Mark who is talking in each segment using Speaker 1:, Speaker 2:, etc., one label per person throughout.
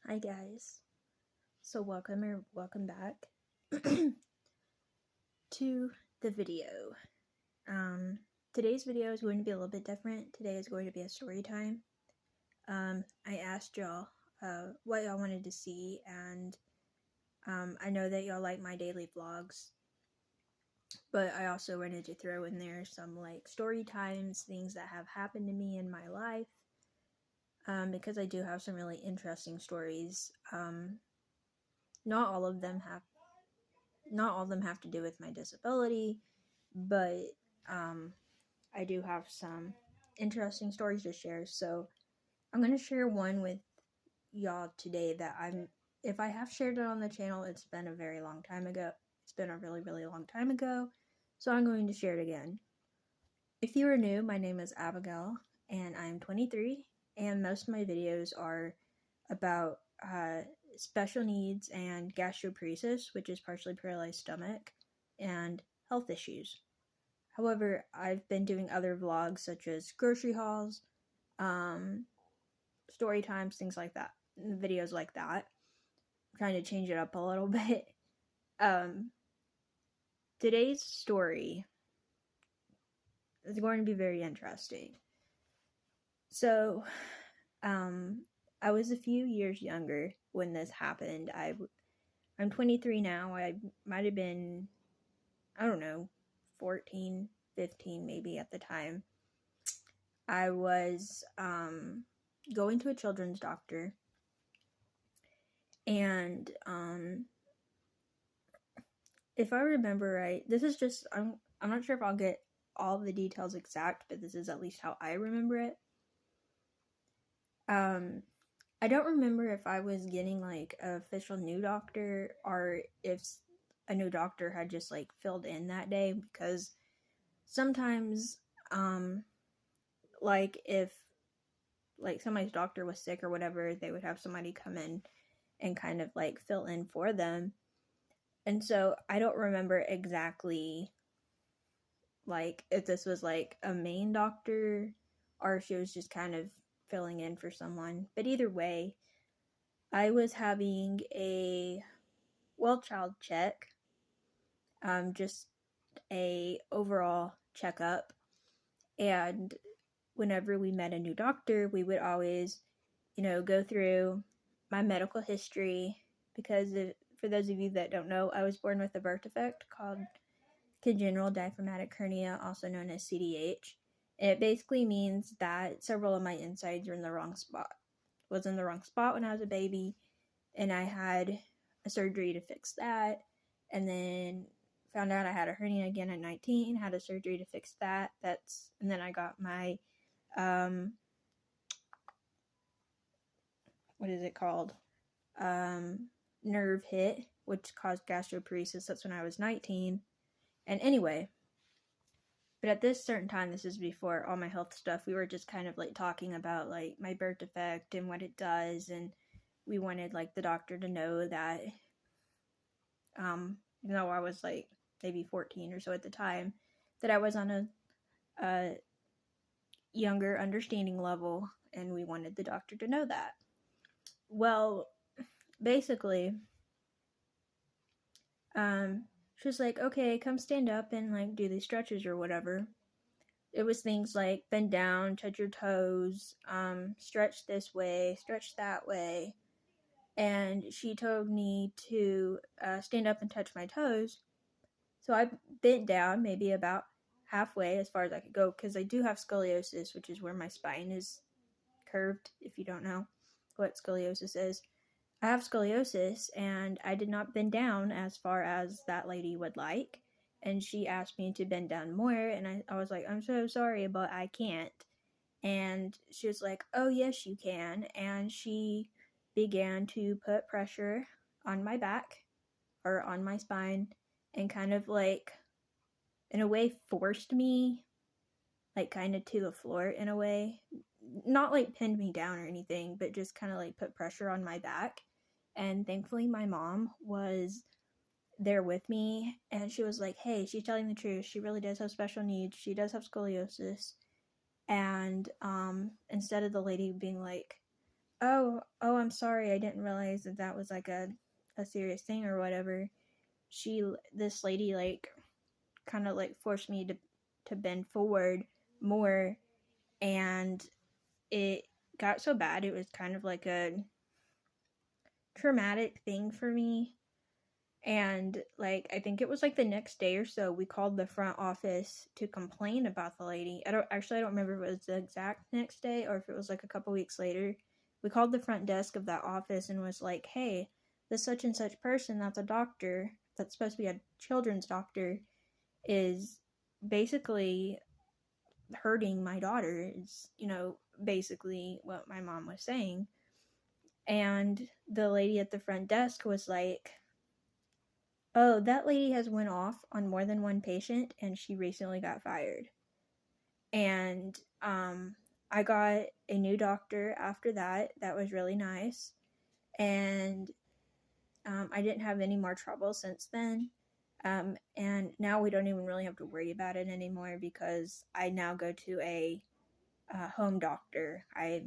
Speaker 1: Hi guys, so welcome back to the video. Today's video is going to be a little bit different. Today is going to be a story time. I asked y'all what y'all wanted to see, and I know that y'all like my daily vlogs, but I also wanted to throw in there some like story times, things that have happened to me in my life, because I do have some really interesting stories. Not all of them have to do with my disability, but I do have some interesting stories to share. So I'm going to share one with y'all today that if I have shared it on the channel, it's been a very long time ago. It's been a really, really long time ago. So I'm going to share it again. If you are new, my name is Abigail and I'm 23, and most of my videos are about special needs and gastroparesis, which is partially paralyzed stomach, and health issues. However, I've been doing other vlogs such as grocery hauls, story times, things like that, videos like that. I'm trying to change it up a little bit. Today's story is going to be very interesting. So, I was a few years younger when this happened. I'm 23 now. I might have been, I don't know, 14, 15 maybe at the time. I was going to a children's doctor, and if I remember right, this is just, I'm not sure if I'll get all the details exact, but this is at least how I remember it. I don't remember if I was getting like an official new doctor or if a new doctor had just like filled in that day, because sometimes like if like somebody's doctor was sick or whatever, they would have somebody come in and kind of like fill in for them. And so I don't remember exactly like if this was like a main doctor or if she was just kind of filling in for someone. But either way, I was having a well child check, just a overall checkup, and whenever we met a new doctor, we would always, go through my medical history, because for those of you that don't know, I was born with a birth defect called congenital diaphragmatic hernia, also known as CDH. And it basically means that several of my insides are in the wrong spot. Was in the wrong spot when I was a baby, and I had a surgery to fix that, and then found out I had a hernia again at 19, had a surgery to fix that. And then I got my what is it called? Nerve hit, which caused gastroparesis. That's when I was 19. And anyway, but at this certain time, this is before all my health stuff, we were just kind of like talking about like my birth defect and what it does, and we wanted like the doctor to know that even though I was like maybe 14 or so at the time, that I was on a younger understanding level, and we wanted the doctor to know that. Well, basically, she was like, okay, come stand up and like do these stretches or whatever. It was things like bend down, touch your toes, stretch this way, stretch that way. And she told me to stand up and touch my toes. So I bent down maybe about halfway as far as I could go, because I do have scoliosis, which is where my spine is curved, if you don't know what scoliosis is. I have scoliosis, and I did not bend down as far as that lady would like. And she asked me to bend down more, and I was like, I'm so sorry, but I can't. And she was like, oh, yes, you can. And she began to put pressure on my back or on my spine, and kind of like, in a way, forced me like kind of to the floor in a way. Not like pinned me down or anything, but just kind of like put pressure on my back. And thankfully my mom was there with me, and she was like, hey, she's telling the truth. She really does have special needs. She does have scoliosis. And instead of the lady being like, oh, I'm sorry, I didn't realize that that was like a serious thing or whatever. This lady, like, kind of like forced me to bend forward more, and it got so bad it was kind of like a traumatic thing for me. And like, I think it was like the next day or so, we called the front office to complain about the lady. I don't remember if it was the exact next day or if it was like a couple weeks later. We called the front desk of that office and was like, hey, this such and such person that's a doctor, that's supposed to be a children's doctor, is basically hurting my daughter, is, basically what my mom was saying. And the lady at the front desk was like, oh, that lady has went off on more than one patient and she recently got fired. And I got a new doctor after that. That was really nice. And I didn't have any more trouble since then. And now we don't even really have to worry about it anymore because I now go to a home doctor. I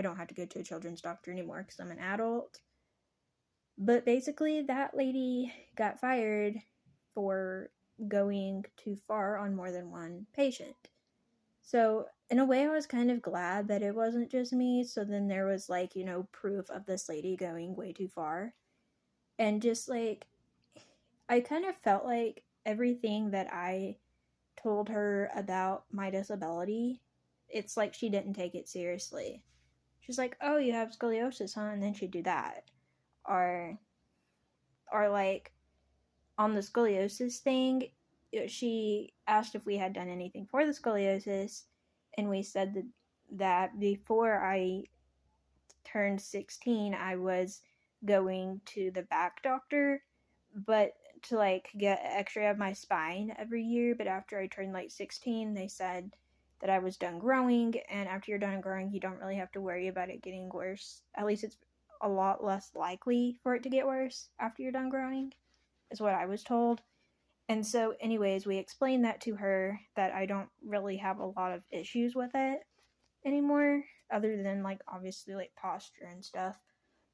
Speaker 1: don't have to go to a children's doctor anymore because I'm an adult. But basically, that lady got fired for going too far on more than one patient. So, in a way, I was kind of glad that it wasn't just me. So then there was, like, proof of this lady going way too far. And just like, I kind of felt like everything that I told her about my disability, it's like she didn't take it seriously. She's like, oh, you have scoliosis, huh? And then she'd do that. Or like, on the scoliosis thing, she asked if we had done anything for the scoliosis, and we said that before I turned 16, I was going to the back doctor, but to like get an x-ray of my spine every year. But after I turned like 16, they said that I was done growing, and after you're done growing, you don't really have to worry about it getting worse. At least it's a lot less likely for it to get worse after you're done growing, is what I was told. And so, anyways, we explained that to her, that I don't really have a lot of issues with it anymore, other than like obviously like posture and stuff.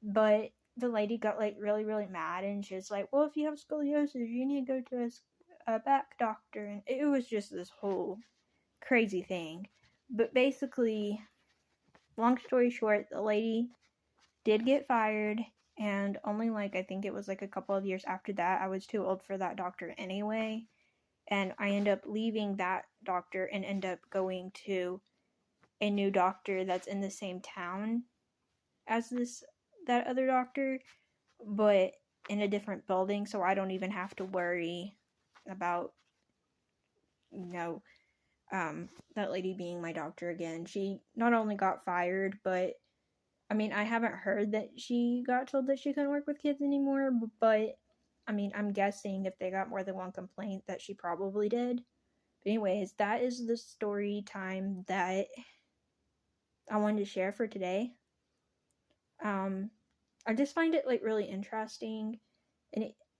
Speaker 1: But the lady got like really, really mad, and she was like, well, if you have scoliosis, you need to go to a back doctor. And it was just this whole crazy thing. But basically, long story short, the lady did get fired, and only like, I think it was like a couple of years after that, I was too old for that doctor anyway, and I end up leaving that doctor and end up going to a new doctor that's in the same town as that other doctor, but in a different building, so I don't even have to worry about, you know, that lady being my doctor again. She not only got fired, but I mean, I haven't heard that she got told that she couldn't work with kids anymore, but I mean, I'm guessing if they got more than one complaint that she probably did. But anyways, that is the story time that I wanted to share for today. I just find it like really interesting,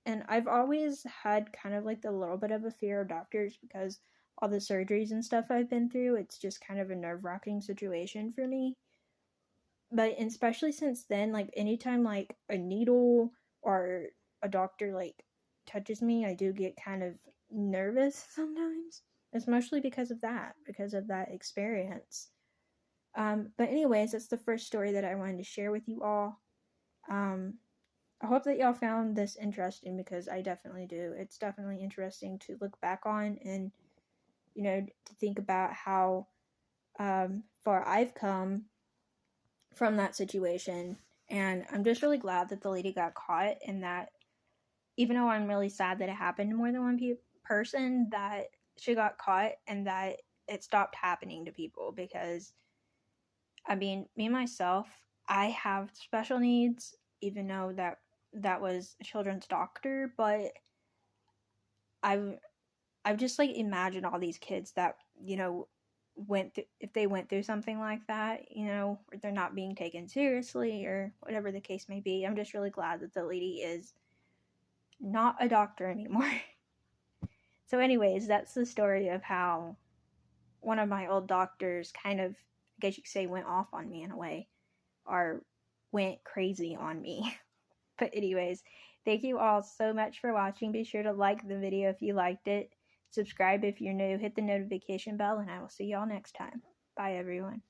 Speaker 1: and I've always had kind of like the little bit of a fear of doctors because all the surgeries and stuff I've been through. It's just kind of a nerve-wracking situation for me. But especially since then, like anytime like a needle or a doctor like touches me, I do get kind of nervous sometimes. It's mostly because of that experience. But anyways, that's the first story that I wanted to share with you all. I hope that y'all found this interesting because I definitely do. It's definitely interesting to look back on and, to think about how far I've come from that situation. And I'm just really glad that the lady got caught, and that even though I'm really sad that it happened to more than one person, that she got caught and that it stopped happening to people. Because, I mean, me myself, I have special needs, even though that was a children's doctor, but I've just like imagined all these kids that, if they went through something like that, or they're not being taken seriously or whatever the case may be. I'm just really glad that the lady is not a doctor anymore. So anyways, that's the story of how one of my old doctors kind of, I guess you could say, went off on me in a way, or went crazy on me. But anyways, thank you all so much for watching. Be sure to like the video if you liked it. Subscribe if you're new. Hit the notification bell, and I will see y'all next time. Bye, everyone.